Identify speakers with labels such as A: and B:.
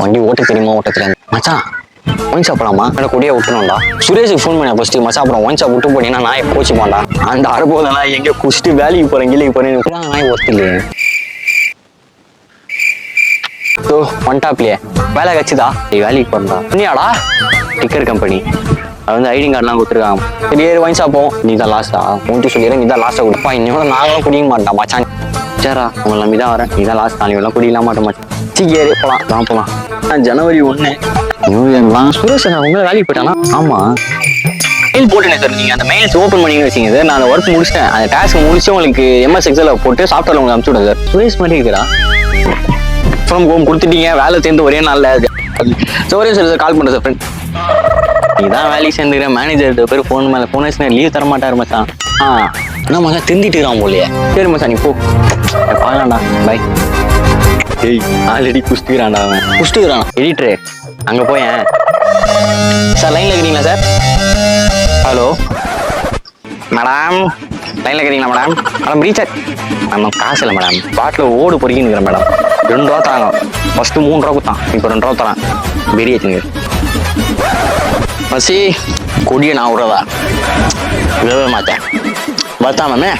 A: வண்டி ஓட்ட தெரியுமா ஓட்ட தெரியாது மச்சான். ஒயின் சாப்பிடலாமா? எனக்கு கொடியா விட்டுணும்டா. சுரேஷுக்கு ஃபோன் பண்ண ஃபர்ஸ்ட் மச்சா, அப்புறம் ஒயின் சாப் விட்டு போனீங்கன்னா நாய் போச்சு போண்டா. அந்த அறுபோதெல்லாம் எங்க குடிச்சிட்டு வேலைக்கு போறேன் கிளிக்கு போறேன் நாய் ஒர்த்து இல்லையே. ஒன்டாப்லயே வேலை கட்சிதா வேலைக்கு போறா புண்ணியாடா. டிக்கர் கம்பெனி அது வந்து ஐடி கார்டுலாம் கொடுத்துருக்காங்க. சரி ஏறு ஒயின் சாப்போம். நீ தான் லாஸ்டா மூட்டி சொல்லிடுறேன். நீ தான் லாஸ்டா கொடுப்பா. இன்னோட நாங்களும் குடிக்க மாட்டான் மச்சான். சரிடா உங்களை நம்பி தான் வரேன். நீ தான் லாஸ்ட். நாளைக்கு எல்லாம் குடிக்கலாம் மாட்டேன் மச்சான். சீக்கிரம் ஏறி போலாம். தான் போலாம். ஜனவரி 1 நியூ இயர்லாம் சுரேஷ் நான் உங்களை வேலைக்கு போயிட்டானா? ஆமா மெயில் போட்டுனேன் சார். நீங்க அந்த மெயில்ஸ் ஓப்பன் பண்ணி வச்சிங்க சார். நான் அந்த ஒர்க் முடிச்சிட்டேன். அந்த டாஸ்க் முடிச்சு உங்களுக்கு MS Excel போட்டு சாஃப்ட்வேர்ல உங்களுக்கு அனுப்பிச்சு விடுங்க சார். சுரேஷ் மாதிரி இருக்குடா. ஃப்ரம் ஹோம் கொடுத்துட்டீங்க. வேலை சேர்ந்து ஒரே நாள்ல ஒரே சார் கால் பண்ணுறேன் சார் ஃப்ரெண்ட். நீதான் வேலைக்கு சேர்ந்துக்கிறேன். மேனேஜர் பேர் ஃபோன் மேலே ஃபோன் வச்சு லீவ் தர மாட்டாரு மச்சான். என்ன மச்சான் திண்டிட்டு இருக்கான் போலியே. சரி மச்சான் நீ போ பாக்கலாம்டா. பை. ஏய் ஆல்ரெடி குஸ்துக்கிறான்டா அவன். குஸ்துக்கிறான் எடிட்ரு. அங்கே போயேன் சார். லைனில் இருக்கிறீங்களா சார்? ஹலோ மேடம் லைனில் இருக்கிறீங்களா மேடம்? மேடம் ரீசார்ஜ் மேம் காசு இல்லை மேடம். பாட்டில் ஓடு பொறுக்கின்னு இருக்கிறேன் மேடம். 2 ரூபா தராங்க. ஃபஸ்ட்டு 3 ரூபா கொடுத்தான். இப்போ 2 ரூபா தரான். பெரிய வச்சுங்க பசி கொடியை நான் விடுறதா விடவே மாட்டேன். பார்த்தா மேமே